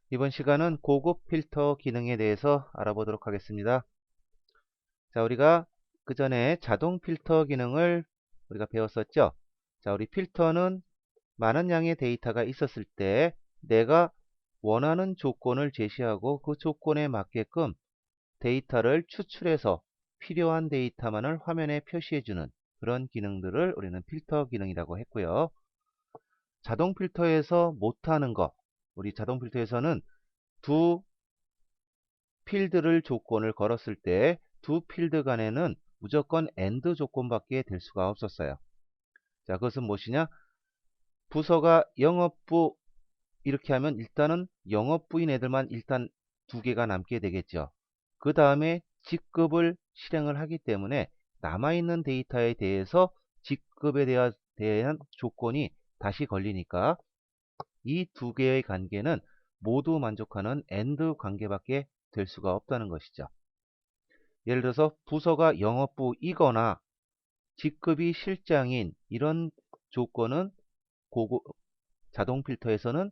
이번 시간은 고급 필터 기능에 대해서 알아보도록 하겠습니다. 자, 우리가 그 전에 자동 필터 기능을 우리가 배웠었죠. 자, 우리 필터는 많은 양의 데이터가 있었을 때 내가 원하는 조건을 제시하고 그 조건에 맞게끔 데이터를 추출해서 필요한 데이터만을 화면에 표시해주는 그런 기능들을 우리는 필터 기능이라고 했고요. 자동 필터에서 못하는 거, 우리 자동 필터에서는 두 필드를 조건을 걸었을 때 두 필드 간에는 무조건 AND 조건밖에 될 수가 없었어요. 자, 그것은 무엇이냐? 부서가 영업부 이렇게 하면 일단은 영업부인 애들만 일단 두 개가 남게 되겠죠. 그 다음에 직급을 실행을 하기 때문에 남아있는 데이터에 대해서 직급에 대한 조건이 다시 걸리니까 이 두 개의 관계는 모두 만족하는 AND 관계밖에 될 수가 없다는 것이죠. 예를 들어서 부서가 영업부이거나 직급이 실장인 이런 조건은 고급 자동 필터에서는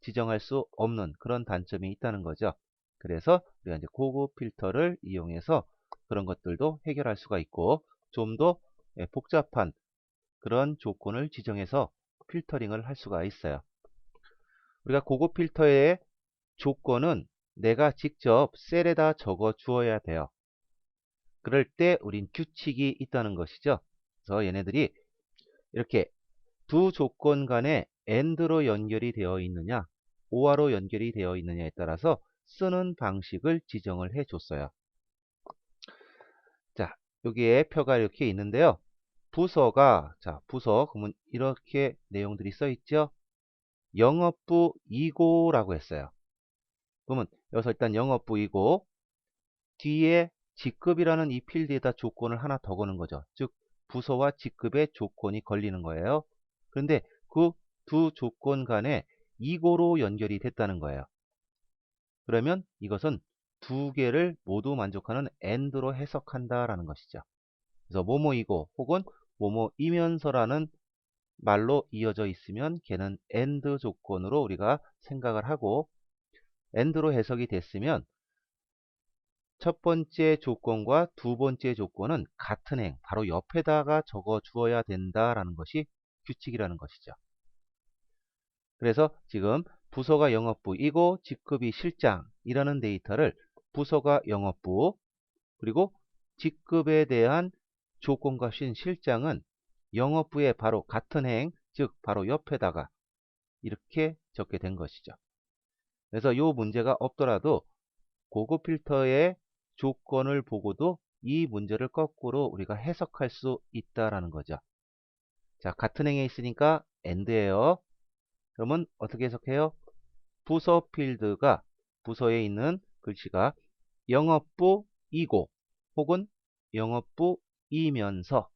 지정할 수 없는 그런 단점이 있다는 거죠. 그래서 우리가 이제 고급 필터를 이용해서 그런 것들도 해결할 수가 있고 좀 더 복잡한 그런 조건을 지정해서 필터링을 할 수가 있어요. 우리가 고급 필터의 조건은 내가 직접 셀에다 적어 주어야 돼요. 그럴 때 우린 규칙이 있다는 것이죠. 그래서 얘네들이 이렇게 두 조건 간에 AND로 연결이 되어 있느냐, OR로 연결이 되어 있느냐에 따라서 쓰는 방식을 지정을 해 줬어요. 자, 여기에 표가 이렇게 있는데요. 부서가, 자, 부서, 그러면 이렇게 내용들이 써 있죠. 영업부 2고라고 했어요. 그러면 여기서 일단 영업부이고, 뒤에 직급이라는 이 필드에다 조건을 하나 더 거는 거죠. 즉 부서와 직급의 조건이 걸리는 거예요. 그런데 그 두 조건 간에 이고로 연결이 됐다는 거예요. 그러면 이것은 두 개를 모두 만족하는 AND로 해석한다라는 것이죠. 그래서 뭐뭐이고 혹은 뭐뭐이면서라는 말로 이어져 있으면 걔는 AND 조건으로 우리가 생각을 하고 AND로 해석이 됐으면 첫 번째 조건과 두 번째 조건은 같은 행, 바로 옆에다가 적어 주어야 된다라는 것이 규칙이라는 것이죠. 그래서 지금 부서가 영업부이고 직급이 실장이라는 데이터를 부서가 영업부 그리고 직급에 대한 조건값인 실장은 영업부의 바로 같은 행, 즉 바로 옆에다가 이렇게 적게 된 것이죠. 그래서 이 문제가 없더라도 고급 필터의 조건을 보고도 이 문제를 거꾸로 우리가 해석할 수 있다라는 거죠. 자, 같은 행에 있으니까 AND예요. 그러면 어떻게 해석해요? 부서 필드가 부서에 있는 글씨가 영업부이고 혹은 영업부이면서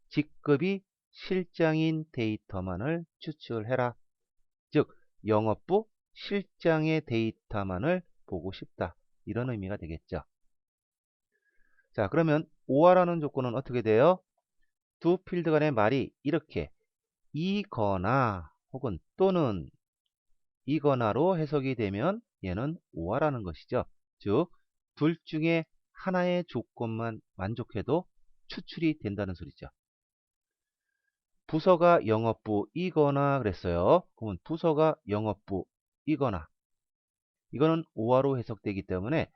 직급이 실장인 데이터만을 추출해라. 즉 영업부 실장의 데이터만을 보고 싶다. 이런 의미가 되겠죠. 자, 그러면 OR라는 조건은 어떻게 돼요? 두 필드 간의 말이 이렇게 이거나 혹은 또는 이거나로 해석이 되면 얘는 OR라는 것이죠. 즉, 둘 중에 하나의 조건만 만족해도 추출이 된다는 소리죠. 부서가 영업부이거나 그랬어요. 그러면 부서가 영업부이거나 이거는 OR로 해석되기 때문에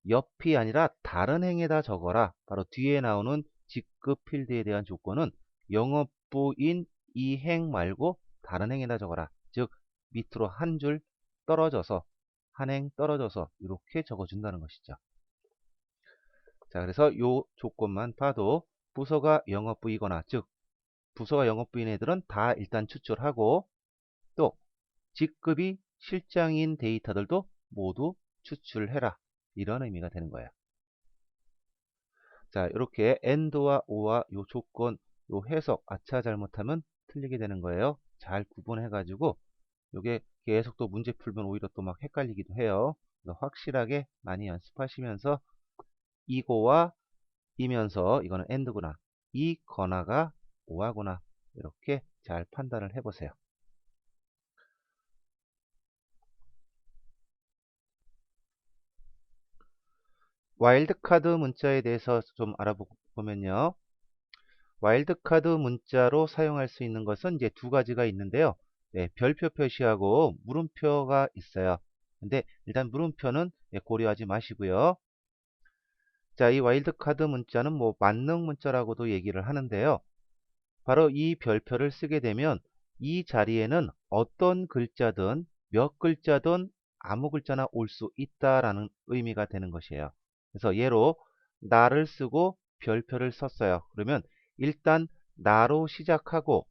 옆이 아니라 다른 행에다 적어라. 바로 뒤에 나오는 직급 필드에 대한 조건은 영업부인 이 행 말고 다른 행에다 적어라. 즉 밑으로 한 줄 떨어져서 한 행 떨어져서 이렇게 적어준다는 것이죠. 자, 그래서 이 조건만 봐도 부서가 영업부이거나 즉 부서가 영업부인 애들은 다 일단 추출하고 또 직급이 실장인 데이터들도 모두 추출해라. 이런 의미가 되는 거예요. 자, 이렇게 AND와 O와 요 조건, 요 해석, 아차 잘못하면 틀리게 되는 거예요. 잘 구분해가지고 요게 계속 또 문제 풀면 오히려 또 막 헷갈리기도 해요. 확실하게 많이 연습하시면서 이거와 이면서 이거는 AND구나. 이거나가 O하구나. 이렇게 잘 판단을 해보세요. 와일드카드 문자에 대해서 좀 알아보면요. 와일드카드 문자로 사용할 수 있는 것은 이제 두 가지가 있는데요. 네, 별표 표시하고 물음표가 있어요. 근데 일단 물음표는 고려하지 마시고요. 자, 이 와일드카드 문자는 뭐 만능 문자라고도 얘기를 하는데요. 바로 이 별표를 쓰게 되면 이 자리에는 어떤 글자든 몇 글자든 아무 글자나 올 수 있다라는 의미가 되는 것이에요. 그래서 예로 나를 쓰고 별표를 썼어요. 그러면 일단 나로 시작하고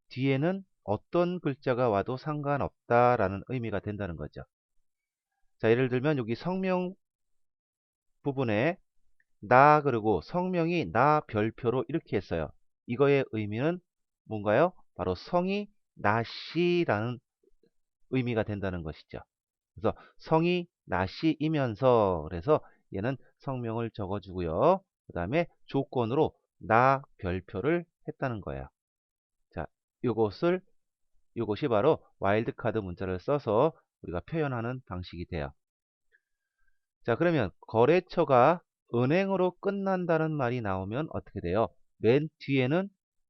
뒤에는 어떤 글자가 와도 상관없다라는 의미가 된다는 거죠. 자, 예를 들면 여기 성명 부분에 나 그리고 성명이 나 별표로 이렇게 했어요. 이거의 의미는 뭔가요? 바로 성이 나씨라는 의미가 된다는 것이죠. 그래서 성이 나씨이면서 그래서 얘는 성명을 적어주고요. 그 다음에 조건으로 나 별표를 했다는 거예요. 자, 이것이 바로 와일드카드 문자를 써서 우리가 표현하는 방식이 돼요. 자, 그러면 거래처가 은행으로 끝난다는 말이 나오면 어떻게 돼요? 맨 뒤에는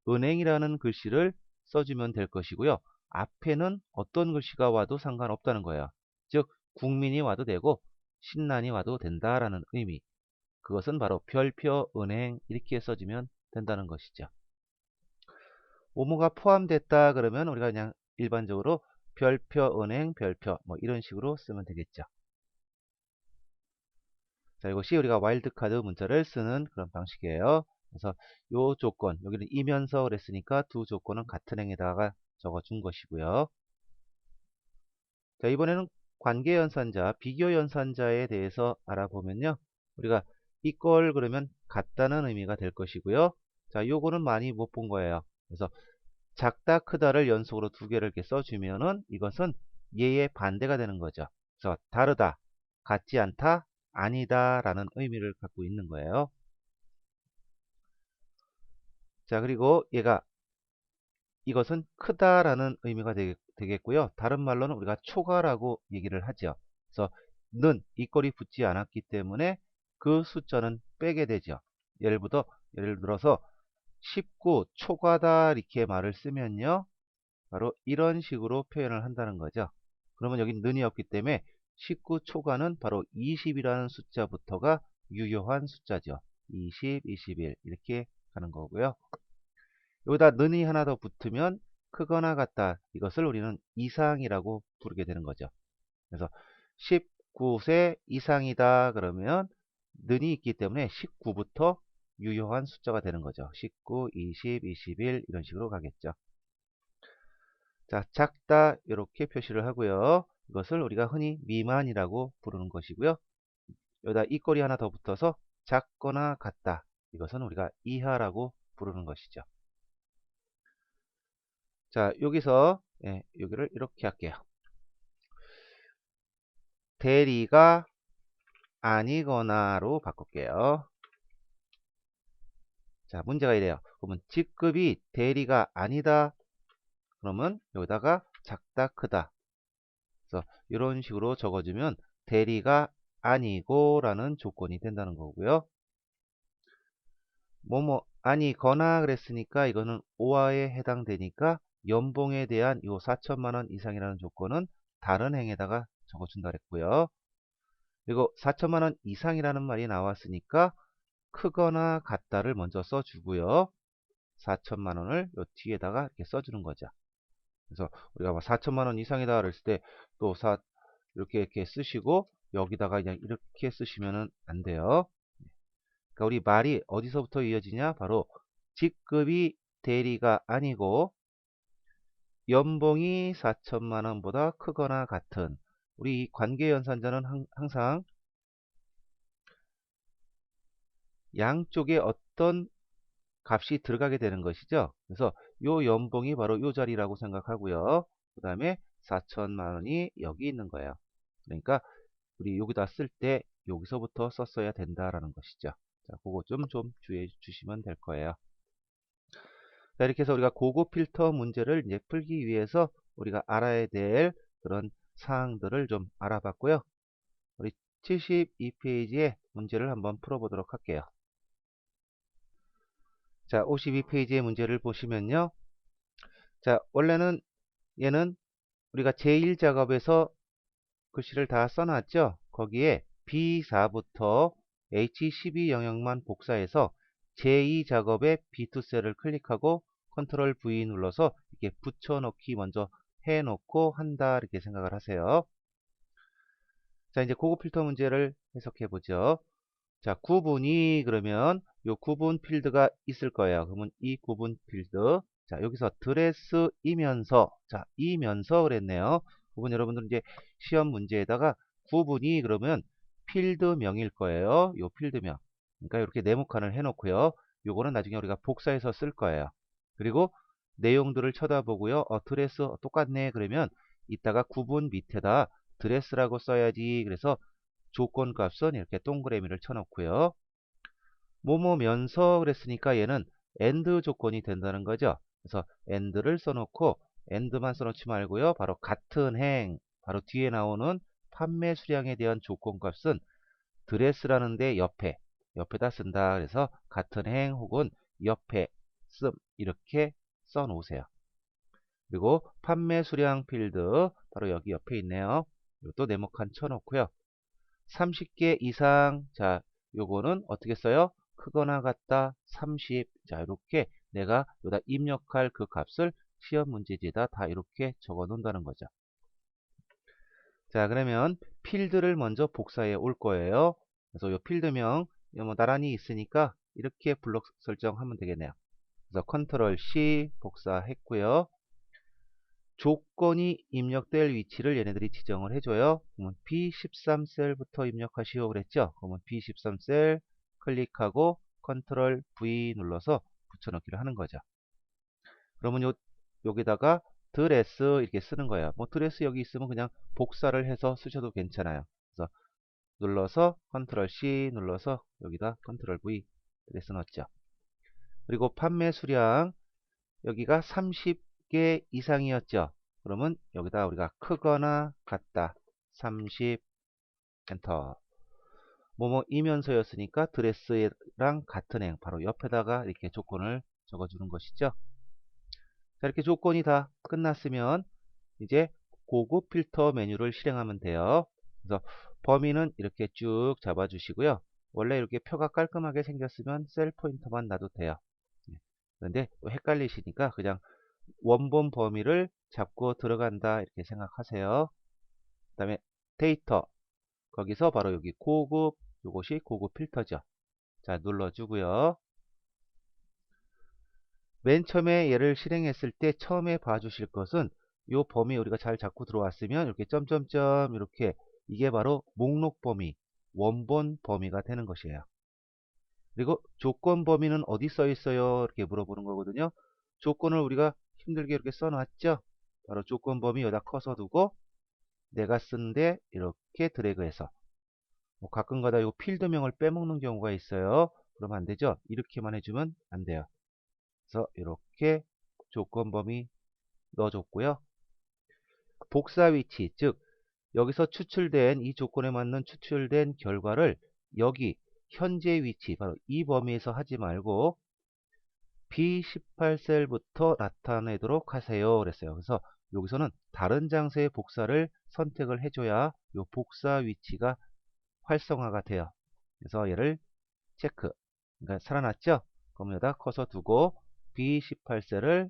은행이라는 글씨를 써주면 될 것이고요. 앞에는 어떤 글씨가 와도 상관없다는 거예요. 즉, 국민이 와도 되고 신난이 와도 된다라는 의미. 그것은 바로 별표 은행 이렇게 써주면 된다는 것이죠. 오모가 포함됐다 그러면 우리가 그냥 일반적으로 별표 은행 별표 뭐 이런 식으로 쓰면 되겠죠. 자, 이것이 우리가 와일드카드 문자를 쓰는 그런 방식이에요. 그래서 요 조건, 여기는 이면서 그랬으니까 두 조건은 같은 행에다가 적어준 것이고요. 자, 이번에는 관계연산자, 비교연산자에 대해서 알아보면요. 우리가 이걸 그러면 같다는 의미가 될 것이고요. 자, 요거는 많이 못 본 거예요. 그래서 작다, 크다를 연속으로 두 개를 이렇게 써주면은 이것은 얘의 반대가 되는 거죠. 그래서 다르다, 같지 않다, 아니다 라는 의미를 갖고 있는 거예요. 자, 그리고 얘가 이것은 크다라는 의미가 되겠고요. 다른 말로는 우리가 초과라고 얘기를 하죠. 그래서 는 이꼴이 붙지 않았기 때문에 그 숫자는 빼게 되죠. 예를 들어서 19 초과다 이렇게 말을 쓰면요. 바로 이런 식으로 표현을 한다는 거죠. 그러면 여기 는이 없기 때문에 19 초과는 바로 20이라는 숫자부터가 유효한 숫자죠. 20, 21 이렇게 가는 거고요. 여기다 는이 하나 더 붙으면 크거나 같다. 이것을 우리는 이상이라고 부르게 되는 거죠. 그래서 19세 이상이다 그러면 는이 있기 때문에 19부터 유효한 숫자가 되는 거죠. 19, 20, 21 이런 식으로 가겠죠. 자, 작다 이렇게 표시를 하고요. 이것을 우리가 흔히 미만이라고 부르는 것이고요. 여기다 이꼴이 하나 더 붙어서 작거나 같다. 이것은 우리가 이하라고 부르는 것이죠. 자, 여기서 여기를 이렇게 할게요. 대리가 아니거나로 바꿀게요. 자, 문제가 이래요. 그러면 직급이 대리가 아니다. 그러면 여기다가 작다, 크다. 그래서 이런 식으로 적어주면 대리가 아니고 라는 조건이 된다는 거고요. 뭐뭐 아니거나 그랬으니까 이거는 오화에 해당되니까 연봉에 대한 이 4천만 원 이상이라는 조건은 다른 행에다가 적어준다 그랬고요. 그리고 4천만 원 이상이라는 말이 나왔으니까 크거나 같다를 먼저 써주고요. 4천만 원을 요 뒤에다가 이렇게 써주는 거죠. 그래서 우리가 뭐 4천만 원 이상이다 그랬을 때 또 이렇게 쓰시고 여기다가 그냥 이렇게 쓰시면은 안 돼요. 그러니까 우리 말이 어디서부터 이어지냐? 바로 직급이 대리가 아니고 연봉이 4천만 원보다 크거나 같은 우리 관계연산자는 항상 양쪽에 어떤 값이 들어가게 되는 것이죠. 그래서 요 연봉이 바로 요 자리라고 생각하고요. 그 다음에 4천만 원이 여기 있는 거예요. 그러니까 우리 여기다 쓸 때 여기서부터 썼어야 된다라는 것이죠. 자, 그거 좀 주의해 주시면 될 거예요. 자, 이렇게 해서 우리가 고급 필터 문제를 이제 풀기 위해서 우리가 알아야 될 그런 사항들을 좀 알아봤고요. 우리 72페이지의 문제를 한번 풀어보도록 할게요. 자, 52페이지의 문제를 보시면요. 자, 원래는 얘는 우리가 제1작업에서 글씨를 다 써놨죠. 거기에 B4부터 H12 영역만 복사해서 제2작업의 B2 셀을 클릭하고 컨트롤 V 눌러서 이렇게 붙여넣기 먼저 해놓고 한다 이렇게 생각을 하세요. 자, 이제 고급 필터 문제를 해석해 보죠. 자, 구분이 그러면 요 구분 필드가 있을 거예요. 그러면 이 구분 필드, 자, 여기서 드레스이면서, 자, 이면서 그랬네요. 그러면 여러분들은 이제 시험 문제에다가 구분이 그러면 필드명일 거예요. 요 필드명. 그러니까 이렇게 네모칸을 해놓고요. 요거는 나중에 우리가 복사해서 쓸 거예요. 그리고 내용들을 쳐다보고요. 드레스 똑같네. 그러면 이따가 구분 밑에다 드레스라고 써야지. 그래서 조건 값은 이렇게 동그라미를 쳐놓고요. 뭐뭐면서 그랬으니까 얘는 AND 조건이 된다는 거죠. 그래서 AND를 써놓고 AND만 써놓지 말고요. 바로 같은 행, 바로 뒤에 나오는 판매 수량에 대한 조건 값은 드레스라는 데 옆에다 쓴다. 그래서 같은 행 혹은 옆에 씀 이렇게 써놓으세요. 그리고 판매 수량 필드 바로 여기 옆에 있네요. 이것도 네모칸 쳐놓고요. 30개 이상, 자, 요거는 어떻게 써요? 크거나 같다 30. 자, 이렇게 내가 여기다 입력할 그 값을 시험 문제지에다 다 이렇게 적어 놓는다는 거죠. 자, 그러면 필드를 먼저 복사해 올 거예요. 그래서 요 필드명 뭐 나란히 있으니까 이렇게 블록 설정하면 되겠네요. 그래서 컨트롤 C 복사했고요. 조건이 입력될 위치를 얘네들이 지정을 해줘요. 그러면 B13셀부터 입력하시오 그랬죠. 그러면 B13셀 클릭하고 컨트롤 V 눌러서 붙여넣기를 하는 거죠. 그러면 여기다가 드레스 이렇게 쓰는 거예요. 뭐 드레스 여기 있으면 그냥 복사를 해서 쓰셔도 괜찮아요. 그래서 눌러서 컨트롤 C 눌러서 여기다 컨트롤 V 드레스 넣었죠. 그리고 판매 수량 여기가 30개 이상이었죠. 그러면 여기다 우리가 크거나 같다 30 엔터. 뭐뭐이면서였으니까 드레스랑 같은 행 바로 옆에다가 이렇게 조건을 적어주는 것이죠. 자, 이렇게 조건이 다 끝났으면 이제 고급 필터 메뉴를 실행하면 돼요. 그래서 범위는 이렇게 쭉 잡아주시고요. 원래 이렇게 표가 깔끔하게 생겼으면 셀 포인터만 놔도 돼요. 그런데 또 헷갈리시니까 그냥 원본 범위를 잡고 들어간다 이렇게 생각하세요. 그 다음에 데이터 거기서 바로 여기 고급 요것이 고급 필터죠. 자, 눌러주고요. 맨 처음에 얘를 실행했을 때 처음에 봐주실 것은 요 범위 우리가 잘 잡고 들어왔으면 이렇게 점점점 이렇게 이게 바로 목록 범위 원본 범위가 되는 것이에요. 그리고 조건 범위는 어디 써 있어요? 이렇게 물어보는 거거든요. 조건을 우리가 힘들게 이렇게 써놨죠. 바로 조건 범위 여기다 커서 두고 내가 쓴데 이렇게 드래그해서 뭐 가끔가다 이 필드명을 빼먹는 경우가 있어요. 그러면 안 되죠. 이렇게만 해주면 안 돼요. 그래서 이렇게 조건 범위 넣어줬고요. 복사 위치, 즉 여기서 추출된 이 조건에 맞는 추출된 결과를 여기 현재 위치, 바로 이 범위에서 하지 말고 B18셀부터 나타내도록 하세요. 그랬어요. 그래서 여기서는 다른 장소의 복사를 선택을 해줘야 이 복사 위치가 활성화가 돼요. 그래서 얘를 체크. 그러니까 살아났죠? 그럼 여기다 커서 두고 B18셀을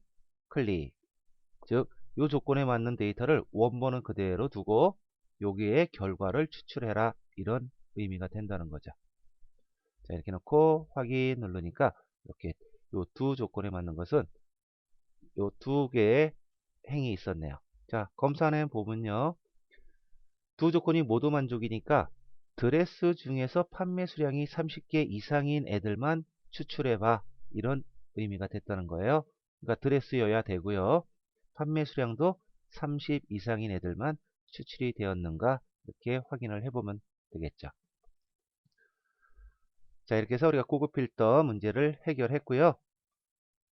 클릭. 즉, 이 조건에 맞는 데이터를 원본은 그대로 두고 여기에 결과를 추출해라. 이런 의미가 된다는 거죠. 자, 이렇게 놓고 확인 누르니까 이렇게 요 두 조건에 맞는 것은 요 두 개의 행이 있었네요. 자, 검사해 보면요. 두 조건이 모두 만족이니까 드레스 중에서 판매 수량이 30개 이상인 애들만 추출해봐. 이런 의미가 됐다는 거예요. 그러니까 드레스여야 되고요. 판매 수량도 30 이상인 애들만 추출이 되었는가 이렇게 확인을 해보면 되겠죠. 자, 이렇게 해서 우리가 고급 필터 문제를 해결했고요.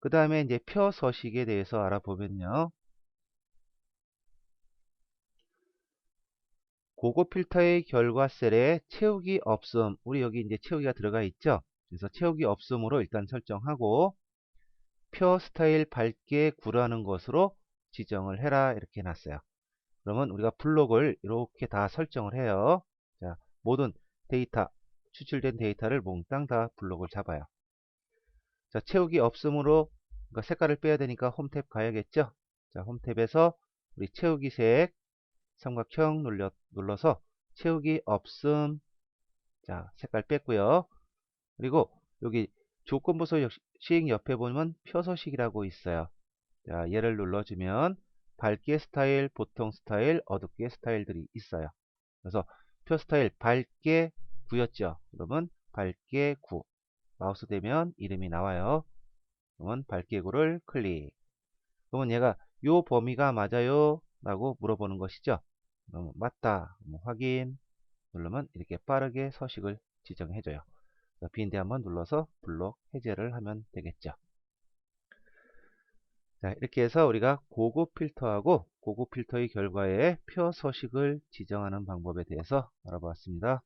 그 다음에 이제 표 서식에 대해서 알아보면요. 고급 필터의 결과 셀에 채우기 없음. 우리 여기 이제 채우기가 들어가 있죠. 그래서 채우기 없음으로 일단 설정하고 표 스타일 밝게 구라는 것으로 지정을 해라 이렇게 해놨어요. 그러면 우리가 블록을 이렇게 다 설정을 해요. 자, 모든 데이터, 추출된 데이터를 몽땅 다 블록을 잡아요. 자, 채우기 없음으로 그러니까 색깔을 빼야 되니까 홈 탭 가야겠죠. 자, 홈 탭에서 우리 채우기 색 삼각형 눌러서 채우기 없음. 자, 색깔 뺐고요. 그리고 여기 조건부 서식 옆에 보면 표 서식이라고 있어요. 자, 얘를 눌러주면 밝게 스타일, 보통 스타일, 어둡게 스타일들이 있어요. 그래서 표 스타일 밝게 9였죠. 그러면 밝게 9. 마우스 대면 이름이 나와요. 그러면 밝게 9를 클릭. 그러면 얘가 요 범위가 맞아요? 라고 물어보는 것이죠. 그러면 맞다. 확인. 누르면 이렇게 빠르게 서식을 지정해줘요. 빈대 한번 눌러서 블록 해제를 하면 되겠죠. 자, 이렇게 해서 우리가 고급 필터하고 고급 필터의 결과에 표 서식을 지정하는 방법에 대해서 알아보았습니다.